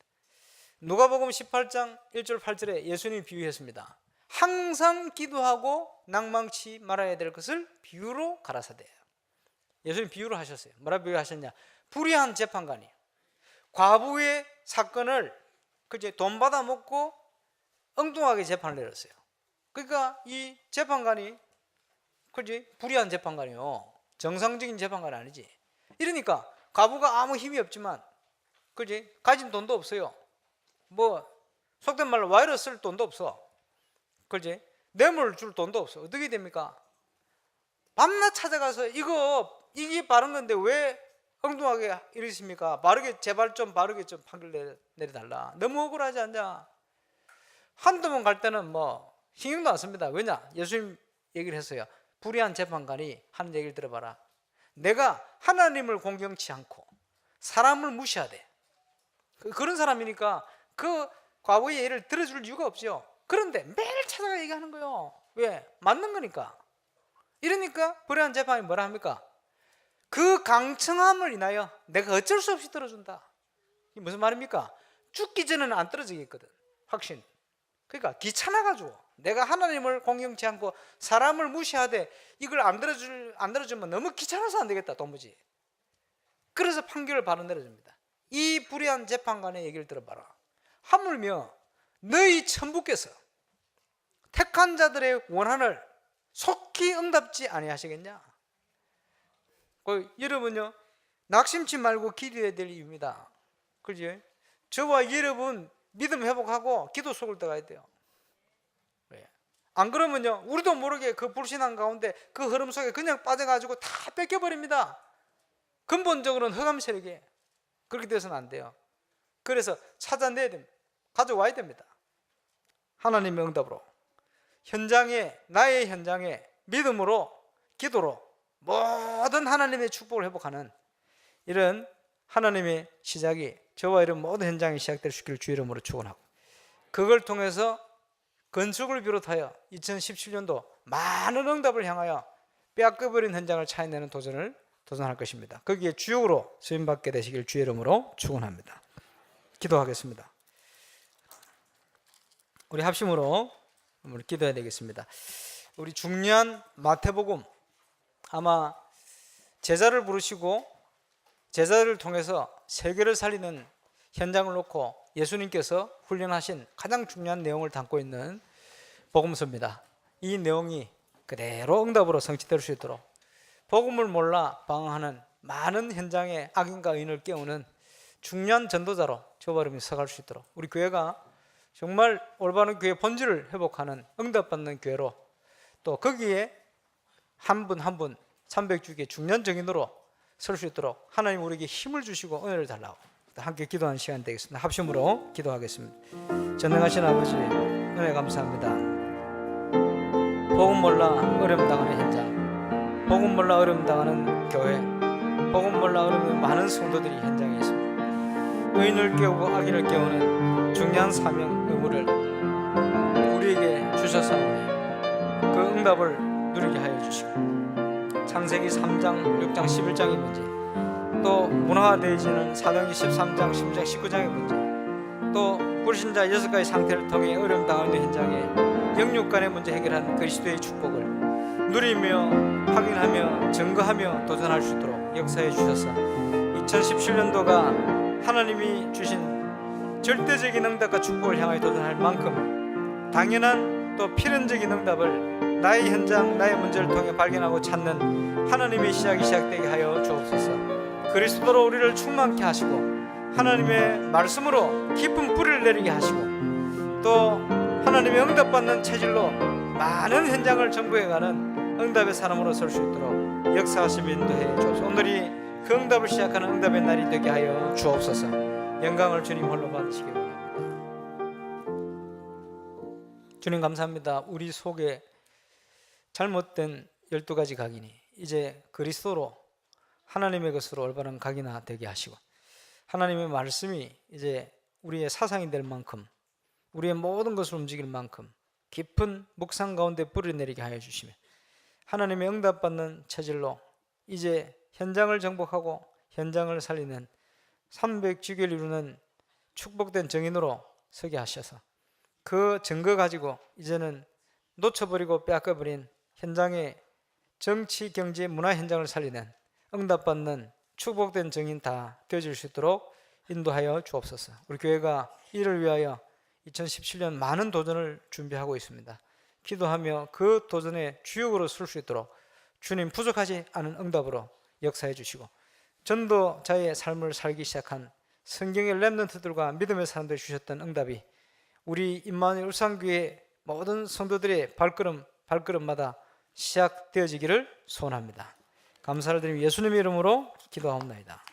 누가복음 18장 1절 8절에 예수님이 비유했습니다. 항상 기도하고 낭망치 말아야 될 것을 비유로 가라사대요. 예수님 비유로 하셨어요. 뭐라 비유하셨냐? 불의한 재판관이 과부의 사건을 그제 돈 받아 먹고 엉뚱하게 재판을 내렸어요. 그러니까 이 재판관이 그지 불의한 재판관이요. 정상적인 재판관이 아니지. 이러니까 과부가 아무 힘이 없지만 그지 가진 돈도 없어요. 뭐 속된 말로 와이를 쓸 돈도 없어. 그지 뇌물 줄 돈도 없어. 어떻게 됩니까? 밤낮 찾아가서 이게 바른 건데 왜 엉뚱하게 이러십니까? 바르게 제발 좀 바르게 좀 판결 내려달라. 너무 억울하지 않냐? 한두 번 갈 때는 뭐 신경도 안 씁니다. 왜냐? 예수님 얘기를 했어요. 불의한 재판관이 하는 얘기를 들어봐라. 내가 하나님을 공경치 않고 사람을 무시하되 그런 사람이니까 그 과거의 예를 들어줄 이유가 없죠. 그런데 매일 찾아가 얘기하는 거예요. 왜? 맞는 거니까. 이러니까 불의한 재판이 뭐라 합니까? 그 강청함을 인하여 내가 어쩔 수 없이 들어준다. 이게 무슨 말입니까? 죽기 전에는 안 떨어지겠거든. 확신. 그러니까 귀찮아가지고 내가 하나님을 공경치 않고 사람을 무시하되 이걸 안 들어주면 너무 귀찮아서 안 되겠다 도무지. 그래서 판결을 바로 내려줍니다. 이 불의한 재판관의 얘기를 들어봐라. 하물며 너희 천부께서 택한 자들의 원한을 속히 응답지 아니하시겠냐? 여러분요 낙심치 말고 기도해야 될 이유입니다. 그죠? 저와 여러분 믿음 회복하고 기도 속을 들어가야 돼요. 왜? 안 그러면요 우리도 모르게 그 불신앙 가운데 그 흐름 속에 그냥 빠져가지고 다 뺏겨버립니다. 근본적으로는 흑암 세력에 그렇게 돼서는 안 돼요. 그래서 찾아내야 됩니다. 가져와야 됩니다. 하나님의 응답으로 나의 현장에 믿음으로 기도로 모든 하나님의 축복을 회복하는 이런 하나님의 시작이 저와 이런 모든 현장이 시작될 수 있기를 주의 이름으로 축원하고 그걸 통해서 건축을 비롯하여 2017년도 많은 응답을 향하여 빼앗겨버린 현장을 찾아내는 도전할 것입니다. 거기에 주역으로 쓰임받게 되시길 주의 이름으로 축원합니다. 기도하겠습니다. 우리 합심으로 기도해야 되겠습니다. 우리 중요한 마태복음 아마 제자를 부르시고 제자를 통해서 세계를 살리는 현장을 놓고 예수님께서 훈련하신 가장 중요한 내용을 담고 있는 복음서입니다. 이 내용이 그대로 응답으로 성취될 수 있도록 복음을 몰라 방황하는 많은 현장의 악인과 의인을 깨우는 중요한 전도자로 저와 여러분이 서갈 수 있도록 우리 교회가 정말 올바른 교회 본질을 회복하는 응답받는 교회로 또 거기에 한 분 한 분 300주기의 중요한 정인으로 설 수 있도록 하나님 우리에게 힘을 주시고 은혜를 달라고 함께 기도하는 시간 되겠습니다. 합심으로 기도하겠습니다. 전능하신 아버지 은혜 감사합니다. 복음 몰라 어려움 당하는 현장, 복음 몰라 어려움 당하는 교회, 복음 몰라 어려움 많은 성도들이 현장에 있습니다. 의인을 깨우고 악인을 깨우는 중요한 사명 의무를 우리에게 주셨사오니 그 응답을 누리게 하여 주시고 창세기 3장, 6장, 11장의 문제 또 문화되어지는 사도행전 13장, 16장, 19장의 문제 또 불신자 6가지 상태를 통해 어려움 당하는 현장에 영육 간의 문제 해결한 그리스도의 축복을 누리며 확인하며 증거하며 도전할 수 있도록 역사해 주셔서 2017년도가 하나님이 주신 절대적인 응답과 축복을 향하여 도전할 만큼 당연한 또 필연적인 응답을 나의 현장, 나의 문제를 통해 발견하고 찾는 하나님의 시작이 시작되게 하여 주옵소서. 그리스도로 우리를 충만케 하시고 하나님의 말씀으로 깊은 뿌리를 내리게 하시고 또 하나님의 응답받는 체질로 많은 현장을 정복해가는 응답의 사람으로 설 수 있도록 역사하시며 인도해 주옵소서. 오늘이 그 응답을 시작하는 응답의 날이 되게 하여 주옵소서. 영광을 주님 홀로 받으시기 바랍니다. 주님 감사합니다. 우리 속에 잘못된 12가지 각인이 이제 그리스도로 하나님의 것으로 올바른 각인화 되게 하시고 하나님의 말씀이 이제 우리의 사상이 될 만큼 우리의 모든 것을 움직일 만큼 깊은 묵상 가운데 뿌리 내리게 하여 주시며 하나님의 응답받는 체질로 이제 현장을 정복하고 현장을 살리는 300주기를 이루는 축복된 정인으로 서게 하셔서 그 증거 가지고 이제는 놓쳐버리고 빼앗겨버린 현장의 정치, 경제, 문화 현장을 살리는 응답받는 축복된 정인 다 되어질 수 있도록 인도하여 주옵소서. 우리 교회가 이를 위하여 2017년 많은 도전을 준비하고 있습니다. 기도하며 그 도전의 주역으로 설 수 있도록 주님 부족하지 않은 응답으로 역사해 주시고, 전도자의 삶을 살기 시작한 성경의 렘넌트들과 믿음의 사람들이 주셨던 응답이 우리 임마누엘 울산교회 모든 성도들의 발걸음마다 시작되어지기를 소원합니다. 감사를 드리며 예수님의 이름으로 기도하옵나이다.